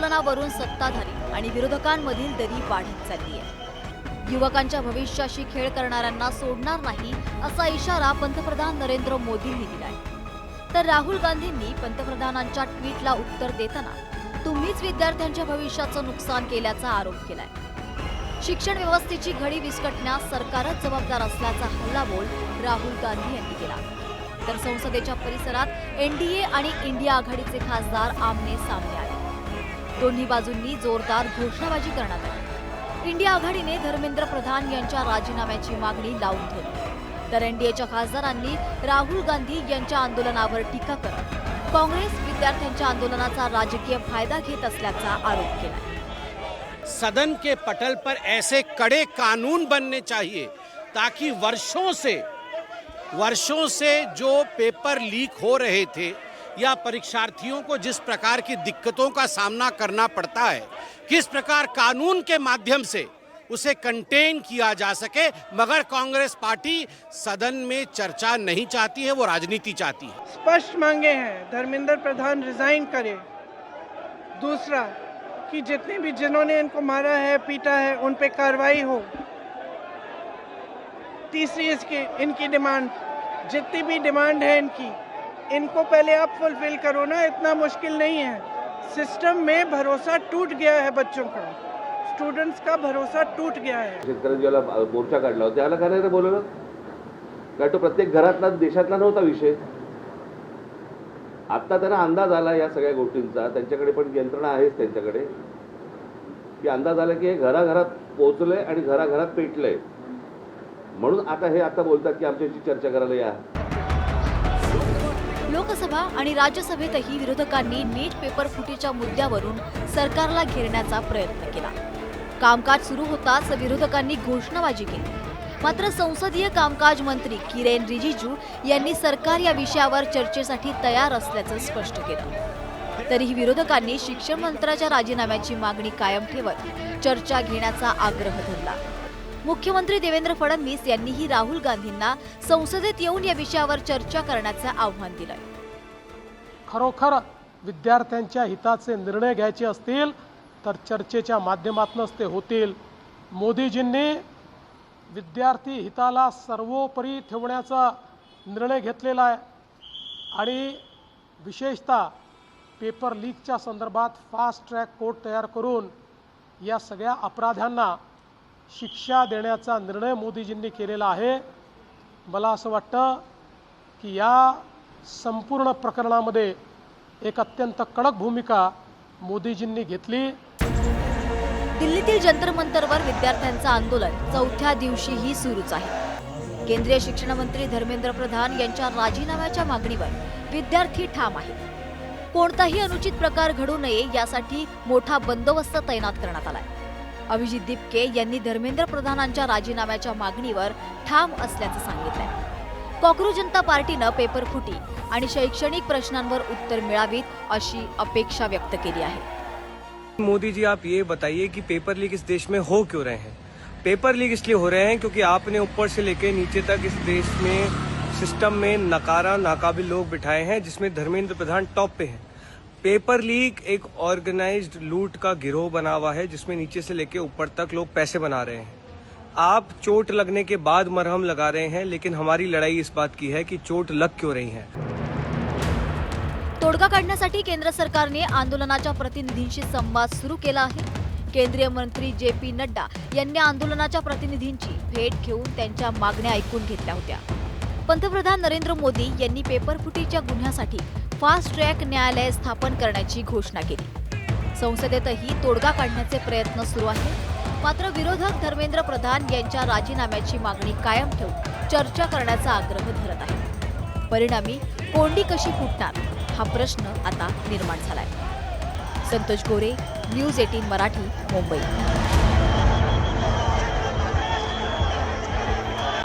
आंदोलनावरून सत्ताधारी आणि विरोधकांमधील दरी वाढत चालली आहे। युवकांच्या भविष्याशी खेळ करणाऱ्यांना सोडणार नाही असा इशारा पंतप्रधान नरेंद्र मोदींनी दिलाय। तर राहुल गांधींनी पंतप्रधानांच्या ट्विटला उत्तर देताना तुम्हीच विद्यार्थ्यांच्या भविष्याचं नुकसान केल्याचा आरोप केलाय। शिक्षण व्यवस्थेची घडी विस्कटण्यास सरकारच जबाबदार असल्याचा हल्लाबोल राहुल गांधी यांनी केला। तर संसदेच्या परिसरात एनडीए आणि इंडिया आघाडीचे खासदार आमने सामने आले। दोन्ही बाजूंनी जोरदार घोषणाबाजी करण्यात आली। इंडिया आघाडीने धर्मेंद्र प्रधान यांच्या राजीनाम्याची मागणी लावून धरली, तर एनडीएच्या खासदारांनी राहुल गांधी यांच्या आंदोलनावर टीका करत काँग्रेस विद्यार्थ्यांच्या आंदोलनाचा राजकीय फायदा घेत असल्याचा आरोप केला। सदन के पटल पर ऐसे कड़े कानून बनने चाहिए ताकि वर्षों से जो पेपर लीक हो रहे थे या परीक्षार्थियों को जिस प्रकार की दिक्कतों का सामना करना पड़ता है, किस प्रकार कानून के माध्यम से उसे कंटेन किया जा सके। मगर कांग्रेस पार्टी सदन में चर्चा नहीं चाहती है, वो राजनीति चाहती है। स्पष्ट मांगे हैं धर्मेंद्र प्रधान रिजाइन करे। दूसरा कि जितने भी जिन्होंने इनको मारा है पीटा है उन पे कार्रवाई हो। तीसरी इनकी डिमांड, जितनी भी डिमांड है इनको पहले आप फुलफिल करो ना, इतना मुश्किल नहीं है। सिस्टम में भरोसा टूट गया है, बच्चों का, स्टूडेंट्स का भरोसा टूट गया है। शेतकऱ्यांना मोर्चा काढला होता त्याला काय नाही बोलवलं, कारण तो प्रत्येक घरातला देशातला नव्हता विषय। आता त्यांना अंदाज आला या सगळ्या गोष्टींचा, त्यांच्याकडे पण यंत्रणा आहेच त्यांच्याकडे, की अंदाज आला की हे घराघरात पोहोचले आणि घराघरात पेटले, म्हणून आता हे आता बोलतात की आमच्याशी चर्चा करायला या। लोकसभा आणि राज्यसभेतही विरोधकांनी नीट पेपर फुटीच्या मुद्द्यावरून सरकारला घेरण्याचा प्रयत्न केला। कामकाज सुरू होताच विरोधकांनी घोषणाबाजी केली, मात्र संसदीय कामकाज मंत्री किरेन रिजिजू यांनी सरकार या विषयावर चर्चेसाठी तयार असल्याचं स्पष्ट केलं। तरीही विरोधकांनी शिक्षण मंत्र्याच्या राजीनाम्याची मागणी कायम ठेवत चर्चा घेण्याचा आग्रह धरला। मुख्यमंत्री देवेंद्र फडणवीस यांनीही राहुल गांधींना संसदेत येऊन या विषयावर चर्चा करण्याचे आव्हान दिलंय। खरोखर विद्यार्थ्यांच्या हिताचे निर्णय घ्यायचे असतील तर चर्चेच्या माध्यमातूनच ते होतील। मोदीजींनी विद्यार्थी हिताला सर्वोपरी ठेवण्याचा निर्णय घेतलेला आहे आणि विशेषतः पेपर लीकच्या संदर्भात फास्ट ट्रॅक कोर्ट तयार करून या सगळ्या अपराध्यांना शिक्षा देण्याचा निर्णय मोदीजींनी केलेला आहे। मला असं वाटतं की या संपूर्ण प्रकरणामध्ये एक अत्यंत कडक भूमिका मोदीजींनी घेतली। दिल्लीतील जंतर मंतरवर विद्यार्थ्यांचं आंदोलन चौथ्या दिवशीही सुरूच आहे। केंद्रीय शिक्षण मंत्री धर्मेंद्र प्रधान यांच्या राजीनाम्याच्या मागणीवर विद्यार्थी ठाम आहेत। कोणताही अनुचित प्रकार घडू नये यासाठी मोठा बंदोबस्त तैनात करण्यात आलाय। अभिजित दिपके यांनी धर्मेंद्र प्रधानांच्या राजीनाम्याच्या मागणीवर ठाम असल्याचं सांगितलंय। कॉकरोच जनता पार्टीनं पेपर फुटी आणि शैक्षणिक प्रश्नांवर उत्तर मिळावीत अशी अपेक्षा व्यक्त केली आहे। मोदी जी, आप ये बताइए कि पेपर लीक इस देश में हो क्यों रहे हैं? पेपर लीक इसलिए हो रहे हैं क्योंकि आपने ऊपर से लेकर नीचे तक इस देश में सिस्टम में नकारा नाकाबिल लोग बिठाए हैं, जिसमें धर्मेंद्र प्रधान टॉप पे हैं। पेपर लीक एक ऑर्गेनाइज्ड लूट का गिरोह बना हुआ है, जिसमें नीचे से लेकर ऊपर तक लोग पैसे बना रहे हैं। आप चोट लगने के बाद मरहम लगा रहे हैं, लेकिन हमारी लड़ाई इस बात की है कि चोट लग क्यों रही है। तोडगा काढण्यासाठी केंद्र सरकारने आंदोलनाच्या प्रतिनिधींशी संवाद सुरू केला आहे। केंद्रीय मंत्री जे.पी. नड्डा यांनी आंदोलनाच्या प्रतिनिधींची भेट घेऊन त्यांच्या मागण्या ऐकून घेतल्या होत्या। पंतप्रधान नरेंद्र मोदी यांनी पेपर फुटीच्या गुन्ह्यासाठी फास्ट ट्रॅक न्यायालय स्थापन करण्याची घोषणा केली। संसदेतही तोडगा काढण्याचे प्रयत्न सुरू आहेत, मात्र विरोधक धर्मेंद्र प्रधान यांच्या राजीनाम्याची मागणी कायम ठेवून चर्चा करण्याचा आग्रह धरत आहेत। परिणामी कोंडी कशी फुटणार हा प्रश्न आता निर्माण झालाय। संतोष गोरे, न्यूज 18 मराठी, मुंबई।